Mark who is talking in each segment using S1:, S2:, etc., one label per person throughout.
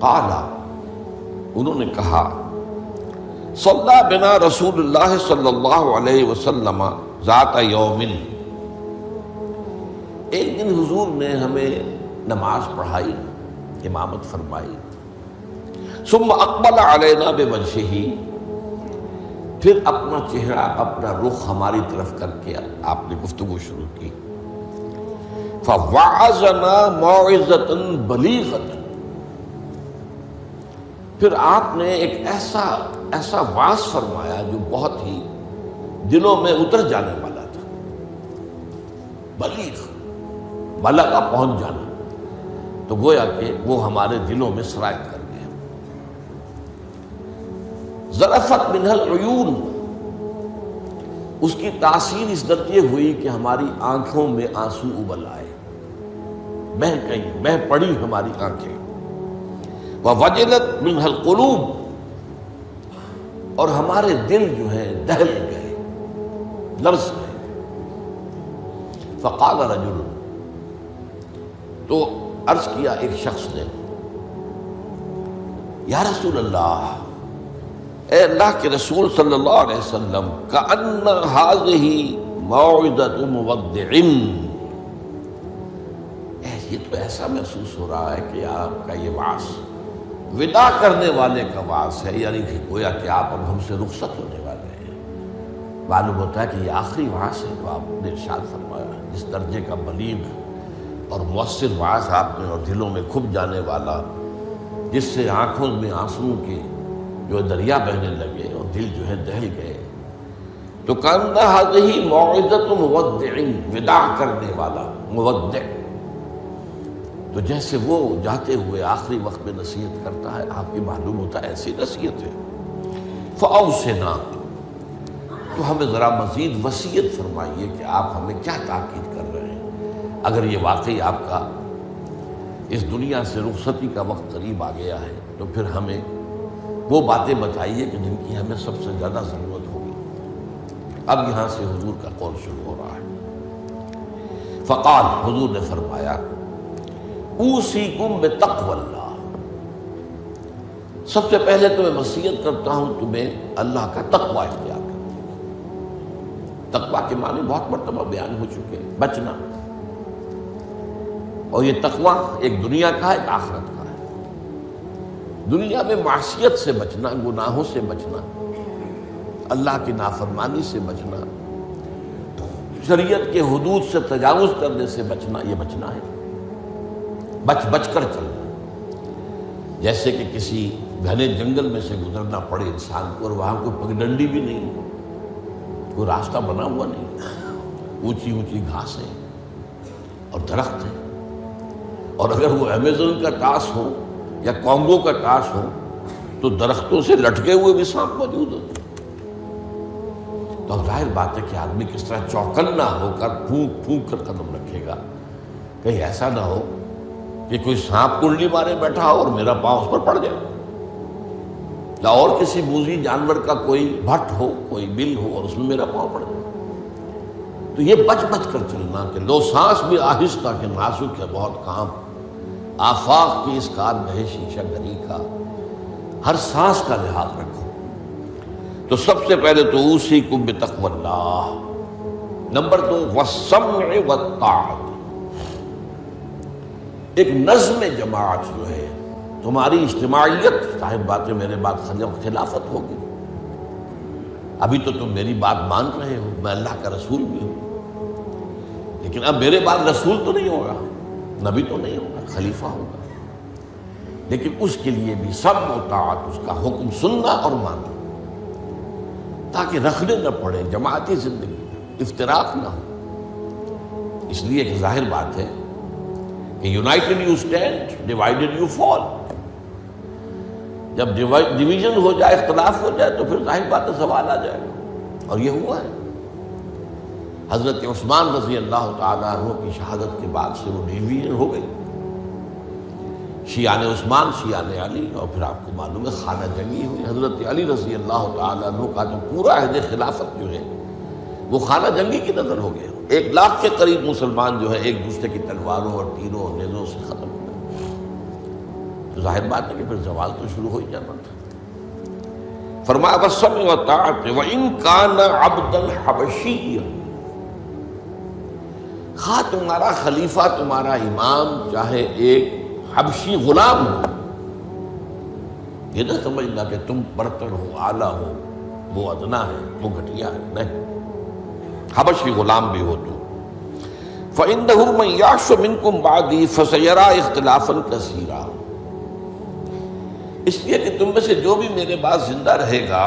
S1: قال، انہوں نے کہا، صلی بنا رسول اللہ صلی اللہ علیہ وسلم ذات یوم، ایک دن حضور نے ہمیں نماز پڑھائی، امامت فرمائی، ثم اقبل علینا بوجہہ، پھر اپنا چہرہ اپنا رخ ہماری طرف کر کے آپ نے گفتگو شروع کی، فوعظنا موعظۃ بلیغۃ، پھر آپ نے ایک ایسا واعظ فرمایا جو بہت ہی دلوں میں اتر جانے والا تھا، بلیغ، بلغ پہنچ جانا، تو گویا کہ وہ ہمارے دلوں میں سرایت کر گیا۔ ذرفت منہ العیون، اس کی تاثیر اس درجے ہوئی کہ ہماری آنکھوں میں آنسو ابل آئے، بہہ پڑی ہماری آنکھیں۔ ووجلت منہ القلوب، اور ہمارے دل جو ہے دہل گئے، لرز گئے۔ فقال رجل، تو عرض کیا ایک شخص نے، یا رسول اللہ، اے اللہ کے رسول صلی اللہ علیہ وسلم، کأن ہذہ موعظۃ مودع، یہ تو ایسا محسوس ہو رہا ہے کہ آپ کا یہ وعظ وداع کرنے والے کا وعظ ہے، یعنی کہ گویا کہ آپ اب ہم سے رخصت ہونے والے ہیں۔ معلوم ہوتا ہے کہ یہ آخری وعظ ہے جو آپ نے ارشاد فرمایا، جس درجے کا بلیغ اور مؤثر وعظ آپ نے، اور دلوں میں کھپ جانے والا، جس سے آنکھوں میں آنسو کے جو دریا بہنے لگے اور دل جو ہے دہل گئے۔ تو کأن ہذہ موعظۃ مودع، وداع کرنے والا، مودع، تو جیسے وہ جاتے ہوئے آخری وقت میں نصیحت کرتا ہے، آپ کی معلوم ہوتا ہے ایسی نصیحت ہے۔ فأوصنا، تو ہمیں ذرا مزید وصیت فرمائیے کہ آپ ہمیں کیا تاکید کر رہے ہیں، اگر یہ واقعی آپ کا اس دنیا سے رخصتی کا وقت قریب آ گیا ہے تو پھر ہمیں وہ باتیں بتائیے کہ جن کی ہمیں سب سے زیادہ ضرورت ہوگی۔ اب یہاں سے حضور کا قول شروع ہو رہا ہے۔ فقال، حضور نے فرمایا، اوصیکم بتقوی اللہ، سب سے پہلے تو میں وصیت کرتا ہوں تمہیں اللہ کا تقوی اختیار کرنے کی۔ تقوی کے معنی بہت مرتبہ بیان ہو چکے، بچنا، اور یہ تقوی ایک دنیا کا ہے، ایک آخرت کا ہے۔ دنیا میں معصیت سے بچنا، گناہوں سے بچنا، اللہ کی نافرمانی سے بچنا، شریعت کے حدود سے تجاوز کرنے سے بچنا، یہ بچنا ہے، بچ کر چلنا۔ جیسے کہ کسی گھنے جنگل میں سے گزرنا پڑے انسان کو، اور وہاں کوئی پگڈنڈی بھی نہیں، کوئی راستہ بنا ہوا نہیں، اونچی اونچی گھاسیں اور درخت ہیں، اور اگر وہ امیزون کا ٹاس ہو یا کانگو کا ٹاس ہو تو درختوں سے لٹکے ہوئے بھی سانپ موجود ہوتے ہیں۔ تو اب ظاہر بات ہے کہ آدمی کس طرح چوکنا ہو کر پھونک پھونک کر قدم رکھے گا، کہیں ایسا نہ ہو کہ کوئی سانپ کنڈلی مارے بیٹھا ہو اور میرا پاؤں اس پر پڑ جائے، یا اور کسی موذی جانور کا کوئی بھٹ ہو، کوئی بل ہو اور اس میں میرا پاؤں پڑ جائے۔ تو یہ بچ کر چلنا کہ لو سانس بھی آہستہ کہ نازک ہے بہت کام، آفاق کی اس کارگہ شیشہ گری کا، ہر سانس کا لحاظ رکھو۔ تو سب سے پہلے تو اوصیکم بتقوی اللہ، نمبر 2 والسمع والطاعۃ، ایک نظم جماعت جو ہے، تمہاری اجتماعیت، صاحب باتیں میرے بات خلافت ہوگی۔ ابھی تو تم میری بات مان رہے ہو، میں اللہ کا رسول بھی ہوں، لیکن اب میرے بعد رسول تو نہیں ہوگا، نبی تو نہیں ہوگا، خلیفہ ہوگا، لیکن اس کے لیے بھی سمع و طاعت، اس کا حکم سننا اور ماننا، تاکہ رکھنے نہ پڑے جماعتی زندگی میں، افتراق نہ ہو۔ اس لیے کہ ظاہر بات ہے کہ United you stand, divided you fall. جب ڈویژن ہو جائے، اختلاف ہو جائے، تو پھر ظاہر بات ہے زوال آ جائے گا، اور یہ ہوا ہے۔ حضرت عثمان رضی اللہ تعالیٰ عنہ کی شہادت کے بعد سے وہ ڈویژن ہو گئی، شیعان عثمان، شیعان علی، اور پھر آپ کو معلوم ہے خانہ جنگی ہوئی۔ حضرت علی رضی اللہ تعالیٰ عنہ کا جو پورا عہد خلافت جو ہے وہ خانہ جنگی کی نظر ہو گیا۔ 1 لاکھ کے قریب مسلمان جو ہے ایک دوسرے کی تلواروں اور تیروں اور نیزوں سے ختم ہو گئے۔ تو ظاہر بات ہے کہ پھر زوال تو شروع ہو ہی جانا تھا۔ فرمایا والسمع والطاعۃ وإن كان عبدا حبشيا، خواہ تمہارا خلیفہ تمہارا امام چاہے ایک حبشی غلام ہو، یہ نہ سمجھنا کہ تم برتر ہو، اعلیٰ ہو، وہ ادنا ہے، وہ گھٹیا ہے، نہیں، حبشی غلام بھی ہو تو فإنه من يعش منكم بعدي فسيرى اختلافا كثيرا، اس لیے کہ تم میں سے جو بھی میرے بعد زندہ رہے گا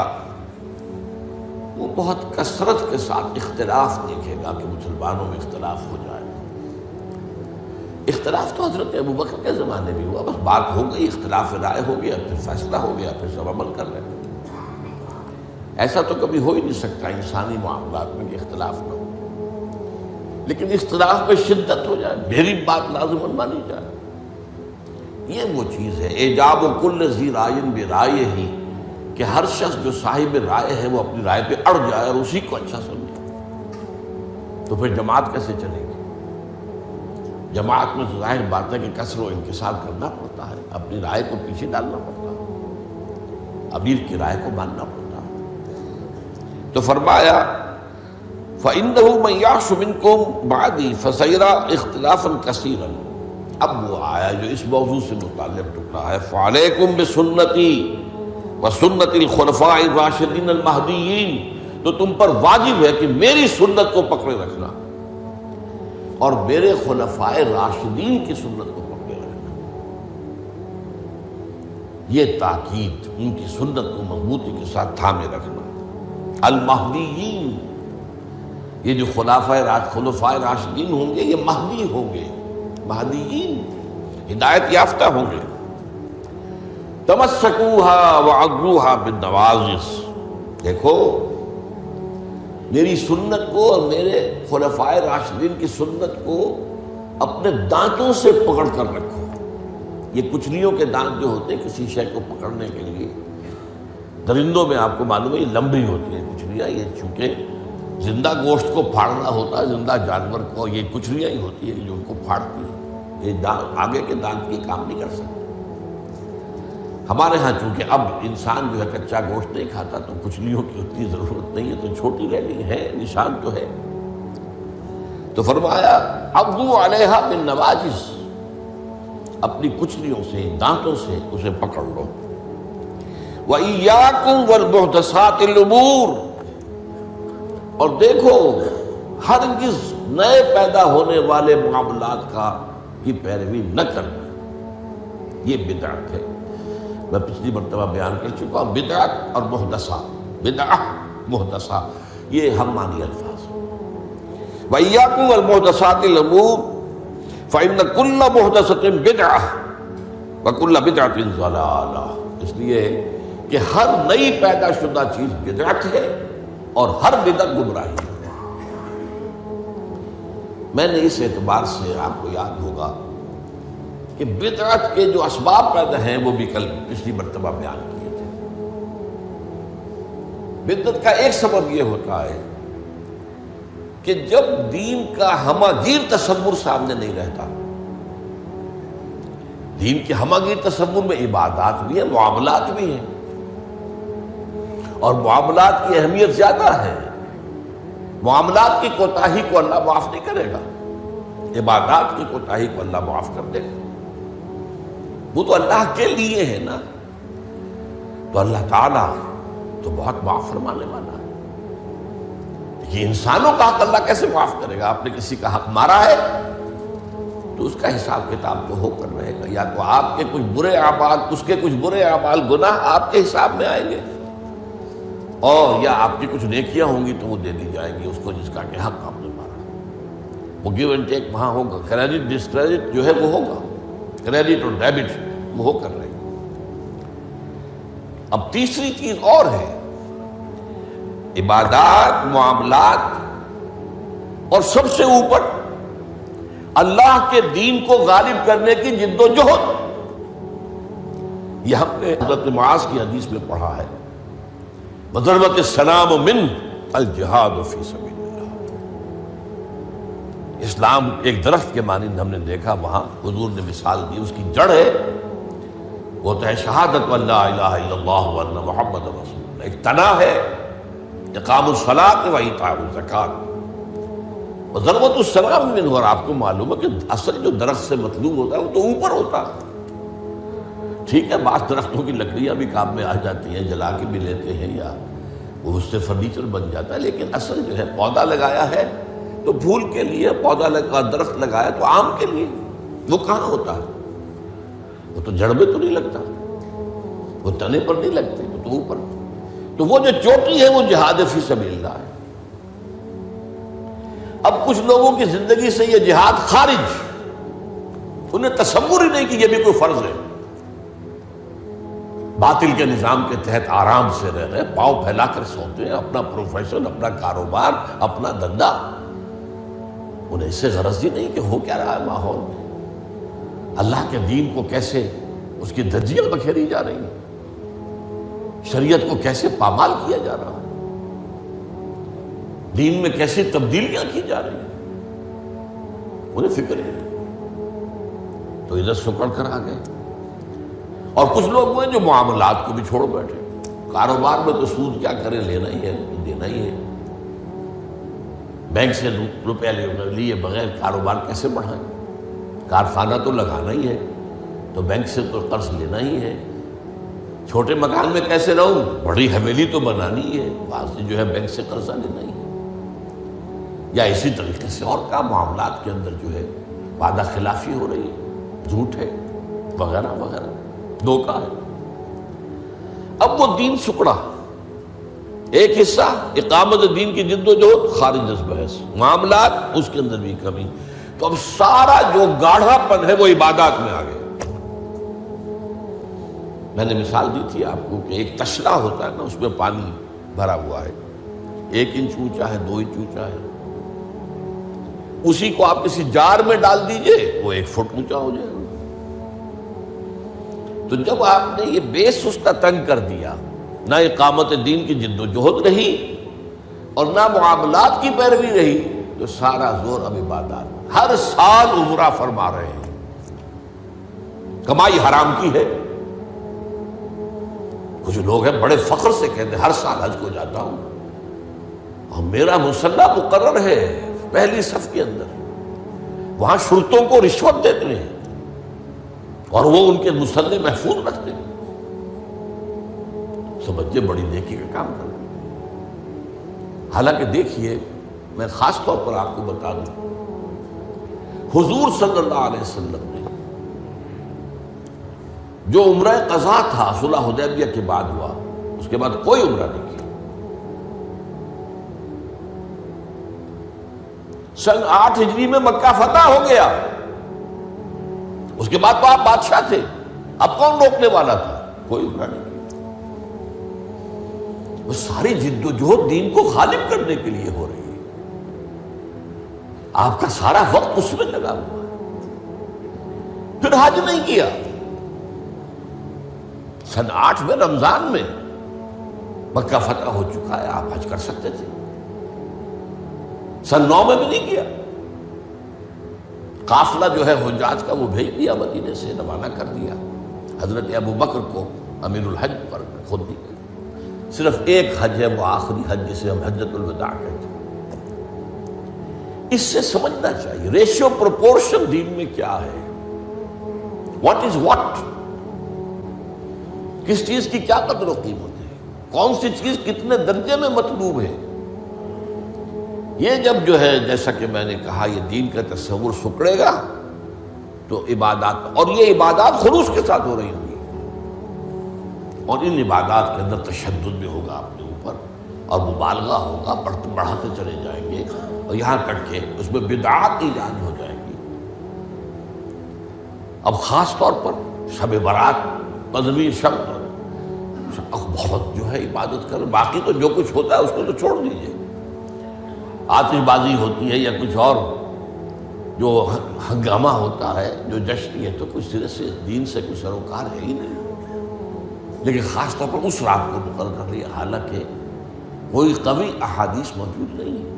S1: وہ بہت کثرت کے ساتھ اختلاف دیکھے گا کہ مسلمانوں میں اختلاف ہو جائے۔ اختلاف تو حضرت ابوبکر کے زمانے بھی ہوا، بس بات ہو گئی، اختلاف رائے ہو گیا، پھر فیصلہ ہو گیا، پھر سب عمل کر رہے ہیں۔ ایسا تو کبھی ہو ہی نہیں سکتا انسانی معاملات میں کہ اختلاف نہ ہو، لیکن اختلاف میں شدت ہو جائے، میری بات لازماً مانی جائے، یہ وہ چیز ہے ایجاب کل ذی رائے برائے ہی، کہ ہر شخص جو صاحب رائے ہے وہ اپنی رائے پہ اڑ جائے اور اسی کو اچھا سمجھے، تو پھر جماعت کیسے چلے گی؟ جماعت میں تو ظاہر بات ہے کہ کثر و انکسار کرنا پڑتا ہے، اپنی رائے کو پیچھے ڈالنا پڑتا ہے، امیر کی رائے کو ماننا پڑتا ہے۔ تو فرمایا فَإِنَّهُ مَن يَعْشُ مِنكُم بَعْدِي فَسَيَرَىٰ اخْتِلَافًا كَثِيرًا۔ اب وہ آیا جو اس موضوع سے متعلق ٹکڑا ہے، فَعَلَيْكُمْ بِسُنَّتِي وَسُنَّتِ الْخُلَفَاءِ الرَّاشِدِينَ الْمَهْدِيِّينَ، تو تم پر واجب ہے کہ میری سنت کو پکڑے رکھنا اور میرے خلفائے راشدین کی سنت کو پکڑے رکھنا۔ یہ تاکید، ان کی سنت کو مضبوطی کے ساتھ تھامے رکھنا۔ المہدیین، یہ جو خلفائے راشدین ہوں گے یہ مہدی ہوں گے، مہدیین ہدایت یافتہ ہوں گے۔ تمسکوہا وعضوہا بالنواجذ، دیکھو میری سنت کو اور میرے خلفائے راشدین کی سنت کو اپنے دانتوں سے پکڑ کر رکھو۔ یہ کچلیوں کے دانت جو ہوتے ہیں کسی شے کو پکڑنے کے لیے، درندوں میں آپ کو معلوم ہے یہ لمبی ہوتی ہیں کچلیاں، یہ چونکہ زندہ گوشت کو پھاڑنا ہوتا ہے، زندہ جانور کو یہ کچلیاں ہی ہوتی ہیں جو ان کو پھاڑتی ہیں، یہ آگے کے دانت کی کام نہیں کر سکتے۔ ہمارے ہاں چونکہ اب انسان جو ہے کچا گوشت نہیں کھاتا تو کچلیوں کی اتنی ضرورت نہیں ہے، تو چھوٹی رہنی ہے، نشان تو ہے۔ تو فرمایا عضوا علیہا بالنواجذ، اپنی کچلیوں سے، دانتوں سے اسے پکڑ لو۔ وَإِيَّاكُمْ وَالْمُحْدَثَاتِ الْأُمُورِ، اور دیکھو ہرگز نئے پیدا ہونے والے معاملات کی پیروی نہ کرنا، یہ بدعت ہے۔ میں پچھلی مرتبہ بیان کر چکا ہوں، بدعت اور محدثہ، بدعہ محدثہ یہ ہم معنی الفاظ ہیں۔ وَإِيَّاكُمْ وَالْمُحْدَثَاتِ الْأُمُورِ فَإِنَّ كُلَّ مُحْدَثَةٍ بِدْعَةٌ وَكُلَّ بِدْعَةٍ ضَلَالَةٌ، اس لیے کہ ہر نئی پیدا شدہ چیز بدعت ہے اور ہر بدعت گمراہی ہے۔ میں نے اس اعتبار سے آپ کو یاد ہوگا کہ بدعت کے جو اسباب پیدا ہیں وہ بھی کل پچھلی مرتبہ بیان کیے تھے۔ بدعت کا ایک سبب یہ ہوتا ہے کہ جب دین کا ہمہ گیر تصور سامنے نہیں رہتا، دین کے ہمہ گیر تصور میں عبادات بھی ہیں، معاملات بھی ہیں، اور معاملات کی اہمیت زیادہ ہے۔ معاملات کی کوتاہی کو اللہ معاف نہیں کرے گا، عبادات کی کوتاہی کو اللہ معاف کر دے گا، وہ تو اللہ کے لیے ہے نا۔ تو اللہ تعالیٰ تو بہت معاف فرمانے والا ہے، یہ انسانوں کا حق اللہ کیسے معاف کرے گا؟ آپ نے کسی کا حق مارا ہے تو اس کا حساب کتاب تو ہو کر رہے گا، یا تو آپ کے کچھ برے اعمال، اس کے کچھ برے اعمال، گناہ آپ کے حساب میں آئیں گے، اور یا آپ کی کچھ نیکیاں ہوں گی تو وہ دے دی جائیں گی اس کو جس کا کہ حق آپ نے مارا۔ وہ گیو اینڈ ٹیک وہاں ہوگا، کریڈٹ ڈسکریڈٹ جو ہے وہ ہوگا، کریڈٹ اور ڈیبٹ وہ ہو کر رہے گا۔ اب تیسری چیز اور ہے، عبادات، معاملات، اور سب سے اوپر اللہ کے دین کو غالب کرنے کی جد و جہد۔ یہ ہم نے حضرت معاذ کی حدیث میں پڑھا ہے، وَضَرْبَتِ السَّلَامُ مِنْ الْجِهَادُ فِي سَبِيلِ اللَّهِ۔ اسلام ایک درخت کے مانند ہم نے دیکھا، وہاں حضور نے مثال دی، اس کی جڑ ہے وہ تو ہے شہادت اللہ الہ الا اللہ وان محمد رسول اللہ، ایک تنا ہے اقام الصلاۃ و ایتاء الزکوٰۃ و ضربۃ السلام منہ، اور آپ کو معلوم ہے کہ اصل جو درخت سے مطلوب ہوتا ہے وہ تو اوپر ہوتا ہے۔ ٹھیک ہے، بعض درختوں کی لکڑیاں بھی کام میں آ جاتی ہیں، جلا کے بھی لیتے ہیں یا وہ اس سے فرنیچر بن جاتا ہے، لیکن اصل جو ہے پودا لگایا ہے تو پھول کے لیے، پودا لگا درخت لگایا تو آم کے لیے، وہ کہاں ہوتا ہے؟ وہ تو جڑ میں تو نہیں لگتا، وہ تنے پر نہیں لگتے، وہ تو اوپر۔ تو وہ جو چوٹی ہے وہ جہاد فی سبیل اللہ ہے۔ اب کچھ لوگوں کی زندگی سے یہ جہاد خارج، انہیں تصور ہی نہیں کہ یہ بھی کوئی فرض ہے، باطل کے نظام کے تحت آرام سے رہ رہے، پاؤں پھیلا کر سوتے ہیں، اپنا پروفیشن، اپنا کاروبار، اپنا دھندا، انہیں اس سے غرض ہی نہیں کہ ہو کیا رہا ہے ماحول میں، اللہ کے دین کو کیسے اس کی دھجیاں بکھیری جا رہی ہیں، شریعت کو کیسے پامال کیا جا رہا ہے، دین میں کیسی تبدیلیاں کی جا رہی ہیں، انہیں فکر ہے، تو ادھر سکڑ کر آ گئے۔ اور کچھ لوگ ہیں جو معاملات کو بھی چھوڑ بیٹھے، کاروبار میں تو سود کیا کرے، لینا ہی ہے، دینا ہی ہے، بینک سے روپیہ لیے بغیر کاروبار کیسے بڑھائیں، کارخانہ تو لگانا ہی ہے، تو بینک سے تو قرض لینا ہی ہے، چھوٹے مکان میں کیسے رہوں، بڑی حویلی تو بنانی ہی ہے، وہاں سے جو ہے بینک سے قرضہ لینا ہی ہے، یا اسی طریقے سے اور کا معاملات کے اندر جو ہے وعدہ خلافی ہو رہی ہے، جھوٹ ہے وغیرہ وغیرہ، دھوکہ ہے۔ اب وہ دین سکڑا، ایک حصہ اقامت دین کی جد و جہد خارج از بحث، معاملات اس کے اندر بھی کمی، تو اب سارا جو گاڑھا پن ہے وہ عبادات میں آ گیا۔ میں نے مثال دی تھی آپ کو کہ ایک تشلا ہوتا ہے نا، اس میں پانی بھرا ہوا ہے، 1 انچ اونچا ہے، 2 انچ اونچا ہے، اسی کو آپ کسی جار میں ڈال دیجئے وہ 1 فٹ اونچا ہو جائے گا۔ تو جب آپ نے یہ بیس اس کا تنگ کر دیا، نہ اقامت دین کی جد و جہد رہی اور نہ معاملات کی پیروی رہی، تو سارا زور اب عبادات، ہر سال عمرہ فرما رہے ہیں، کمائی حرام کی ہے۔ کچھ لوگ ہیں بڑے فخر سے کہتے ہیں ہر سال حج کو جاتا ہوں، اور میرا مصلی مقرر ہے پہلی صف کے اندر، وہاں شرطوں کو رشوت دیتے ہیں اور وہ ان کے مصلی محفوظ رکھتے ہیں، سمجھے بڑی نیکی کا کام کر رہے ہیں۔ حالانکہ دیکھیے، میں خاص طور پر آپ کو بتا دوں، حضور صلی اللہ علیہ وسلم نے جو عمرہ قضا تھا صلح حدیبیہ کے بعد ہوا، اس کے بعد کوئی عمرہ نہیں کیا۔ سن 8 ہجری میں مکہ فتح ہو گیا، اس کے بعد تو آپ بادشاہ تھے، اب کون روکنے والا تھا؟ کوئی عمرہ نہیں کیا۔ وہ ساری جد و جہد دین کو غالب کرنے کے لیے ہو رہی ہے، آپ کا سارا وقت اس میں لگا ہوا ہے۔ پھر حج نہیں کیا، سن 8 میں رمضان میں مکہ فتح ہو چکا ہے، آپ حج کر سکتے تھے، سن 9 میں بھی نہیں کیا۔ قافلہ جو ہے حجاج کا وہ بھیج دیا، مدینے سے روانہ کر دیا، حضرت ابوبکر کو امیر الحج پر خود دی گئی۔ صرف ایک حج ہے، وہ آخری حج جسے ہم حجۃ الوداع کہتے ہیں۔ اس سے سمجھنا چاہیے ریشیو پروپورشن دین میں کیا ہے، واٹ از واٹ، کس چیز کی کیا قدر و قیمت ہے، کون سی چیز کتنے درجے میں مطلوب ہے۔ یہ جب جو ہے جیسا کہ میں نے کہا یہ دین کا تصور سکڑے گا تو عبادات، اور یہ عبادات خلوص کے ساتھ ہو رہی ہوں گی، اور ان عبادات کے اندر تشدد بھی ہوگا اپنے اوپر، اور مبالغہ ہوگا، بڑھاتے چلے جائیں گے، اور یہاں تک کہ اس میں بدعات ایجاد ہو جائیں گی۔ اب خاص طور پر شب برات، پندرہویں شب، بہت جو ہے عبادت کر، باقی تو جو کچھ ہوتا ہے اس کو تو چھوڑ دیجیے، آتش بازی ہوتی ہے یا کچھ اور جو ہنگامہ ہوتا ہے، جو جشن ہے، تو کچھ سرے سے دین سے کوئی سروکار ہے ہی نہیں۔ لیکن خاص طور پر اس رات کو مقرر کر لیا، حالانکہ کوئی قوی احادیث موجود نہیں ہے۔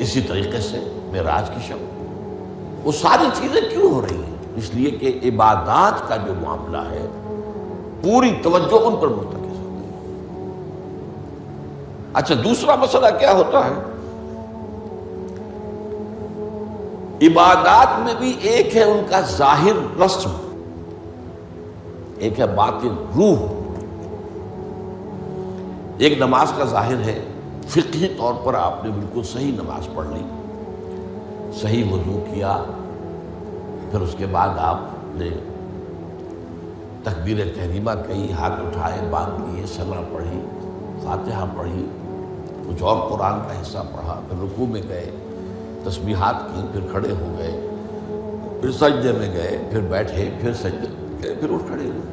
S1: اسی طریقے سے معراج کی شب، وہ ساری چیزیں کیوں ہو رہی ہیں؟ اس لیے کہ عبادات کا جو معاملہ ہے پوری توجہ ان پر مرتکز ہو گئی۔ اچھا، دوسرا مسئلہ کیا ہوتا ہے؟ عبادات میں بھی ایک ہے ان کا ظاہر رسم، ایک ہے باطن روح۔ ایک نماز کا ظاہر ہے، فقہی طور پر آپ نے بالکل صحیح نماز پڑھ لی، صحیح وضو کیا، پھر اس کے بعد آپ نے تکبیر تحریمہ کہی، ہاتھ اٹھائے، باندھ لیے، ثنا پڑھی، فاتحہ پڑھی، کچھ اور قرآن کا حصہ پڑھا، پھر رکوع میں گئے، تسبیحات کی، پھر کھڑے ہو گئے، پھر سجدے میں گئے، پھر بیٹھے، پھر سجدے میں گئے، پھر اٹھ کھڑے ہوئے۔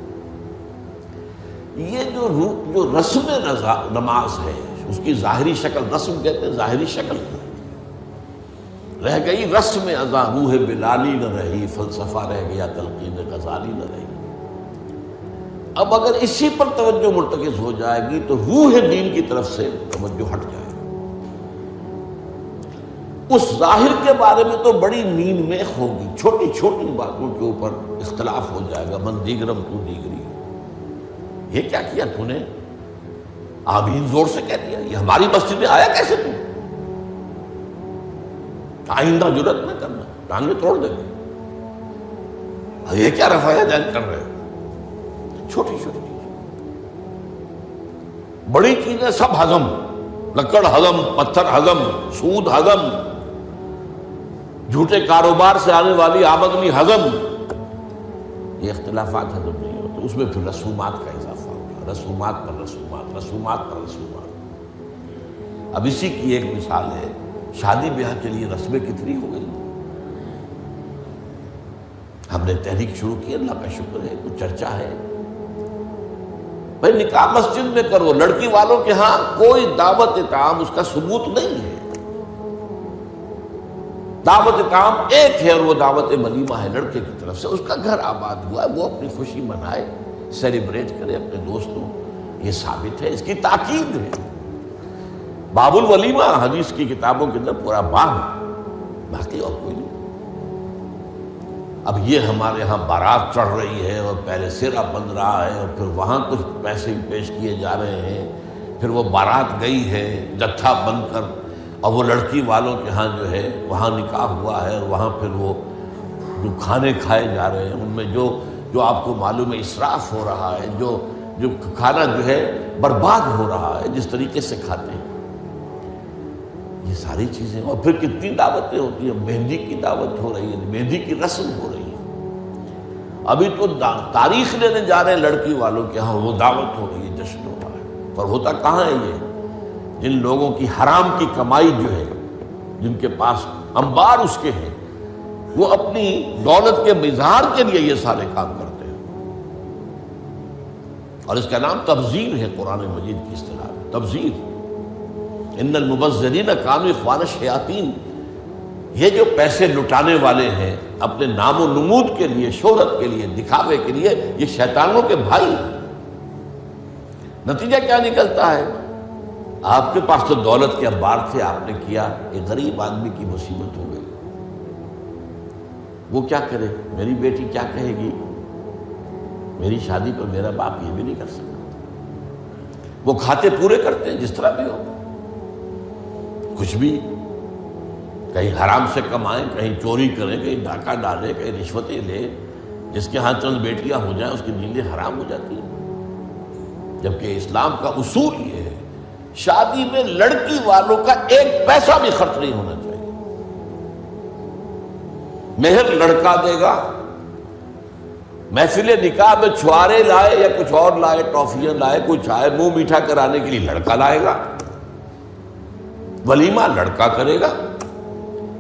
S1: یہ جو رسم نماز ہے، اس کی ظاہری شکل، رسم کہتے ہیں ظاہری شکل، رہ گئی رسم ازاں، روح بلالی نہ رہی، فلسفہ رہ گیا، تلقین غزالی نہ رہی۔ اب اگر اسی پر توجہ مرتکز ہو جائے گی تو روح دین کی طرف سے توجہ ہٹ جائے گی۔ اس ظاہر کے بارے میں تو بڑی نیند میخ ہوگی، چھوٹی چھوٹی باتوں کے اوپر اختلاف ہو جائے گا، من دیگرم تو دیگری، یہ کیا کیا تو نے؟ آمین زور سے کہہ دیا، یہ ہماری مسجد میں آیا کیسے تو؟ آئندہ جرأت نہ کرنا، ٹانگیں توڑ دیں گے، یہ کیا رفع دین کر رہے ہو؟ چھوٹی چھوٹی چیزیں، بڑی چیزیں سب ہضم، لکڑ ہضم، پتھر ہضم، سود ہضم، جھوٹے کاروبار سے آنے والی آمدنی ہضم، یہ اختلافات ہضم نہیں ہوتے۔ اس میں پھر رسومات کا اضافہ ہوگا، رسومات پر رسومات، رسومات پر رسومات۔ اب اسی کی ایک مثال ہے، شادی بیاہ کے لیے رسمیں کتنی ہو گئی۔ ہم نے تحریک شروع کی، اللہ کا شکر ہے، کچھ چرچا ہے۔ بھائی نکاح مسجد میں کرو، لڑکی والوں کے ہاں کوئی دعوت طعام اس کا ثبوت نہیں ہے۔ دعوت طعام ایک ہے اور وہ دعوت ولیمہ ہے لڑکے کی طرف سے، اس کا گھر آباد ہوا ہے، وہ اپنی خوشی منائے، سیلیبریٹ کرے اپنے دوستوں، یہ ثابت ہے، اس کی تاکید ہے۔ باب الولیمہ حدیث کی کتابوں کے اندر پورا باب ہے، باقی اور کوئی نہیں۔ اب یہ ہمارے ہاں بارات چڑھ رہی ہے اور پہلے سیرا بن رہا ہے اور پھر وہاں کچھ پیسے پیش کیے جا رہے ہیں، پھر وہ بارات گئی ہے جتھا بن کر، اور وہ لڑکی والوں کے ہاں جو ہے وہاں نکاح ہوا ہے، اور وہاں پھر وہ جو کھانے کھائے جا رہے ہیں ان میں جو آپ کو معلوم ہے اسراف ہو رہا ہے، جو کھانا جو ہے برباد ہو رہا ہے جس طریقے سے کھاتے ہیں، یہ ساری چیزیں۔ اور پھر کتنی دعوتیں ہوتی ہیں، مہندی کی دعوت ہو رہی ہے، مہندی کی رسم ہو رہی ہے، ابھی تو تاریخ لینے جا رہے ہیں لڑکی والوں کے ہاں، وہ دعوت ہو رہی ہے، جشن ہو رہا ہے۔ پر ہوتا کہاں ہے یہ؟ جن لوگوں کی حرام کی کمائی جو ہے، جن کے پاس انبار اس کے ہیں، وہ اپنی دولت کے اظہار کے لیے یہ سارے کام کرتے ہیں، اور اس کا نام تبذیر ہے قرآن مجید کی اصطلاح میں، تبذیر۔ ان المبذرین کانوا اخوان الشیاطین، یہ جو پیسے لٹانے والے ہیں اپنے نام و نمود کے لیے، شہرت کے لیے، دکھاوے کے لیے، یہ شیطانوں کے بھائی ہیں۔ نتیجہ کیا نکلتا ہے؟ آپ کے پاس تو دولت کے انبار تھے، آپ نے کیا، ایک غریب آدمی کی مصیبت ہو گئی، وہ کیا کرے؟ میری بیٹی کیا کہے گی؟ میری شادی پر میرا باپ یہ بھی نہیں کر سکتا۔ وہ کھاتے پورے کرتے ہیں جس طرح بھی ہو، کچھ بھی، کہیں حرام سے کمائیں، کہیں چوری کریں، کہیں ڈاکہ ڈالیں، کہیں رشوتیں لیں، جس کے ہاں چند بیٹیاں ہو جائیں اس کی نیندیں حرام ہو جاتی ہیں۔ جبکہ اسلام کا اصول یہ ہے، شادی میں لڑکی والوں کا ایک پیسہ بھی خرچ نہیں ہونا چاہیے۔ مہر لڑکا دے گا، محفل نکاح میں چھوارے لائے یا کچھ اور لائے، ٹافیاں لائے، کوئی چائے منہ میٹھا کرانے کے لیے لڑکا لائے گا، ولیمہ لڑکا کرے گا،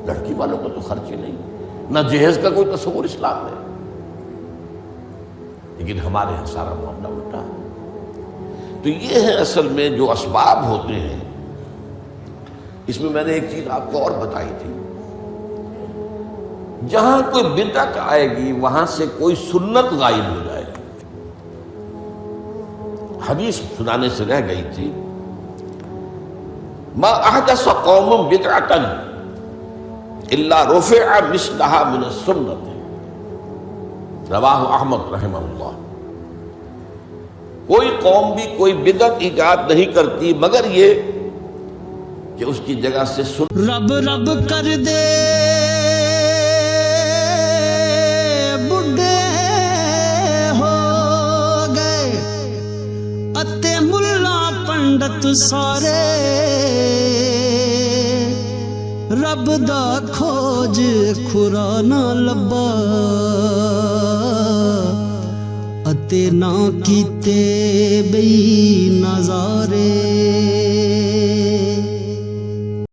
S1: لڑکی والوں کو تو خرچ ہی نہیں، نہ جہیز کا کوئی تصور اسلام میں۔ لیکن ہمارے یہاں سارا معاملہ الٹا ہے۔ تو یہ ہے اصل میں جو اسباب ہوتے ہیں۔ اس میں میں نے ایک چیز آپ کو اور بتائی تھی، جہاں کوئی بدعت آئے گی وہاں سے کوئی سنت غائب ہو جائے گی۔ حدیث سنانے سے رہ گئی تھی، ما احدث قوم بدعۃ الا رفع مثلها من السنت، رواہ احمد رحمہ اللہ۔ کوئی قوم بھی کوئی بدعت ایجاد نہیں کرتی مگر یہ کہ اس کی جگہ سے
S2: رب رب کر دے بڈھے ہو گئے اتے ملا پنڈت سارے، رب دا کھوج کھرا نہ لبا اتے نہ کیتے بئی نظارے۔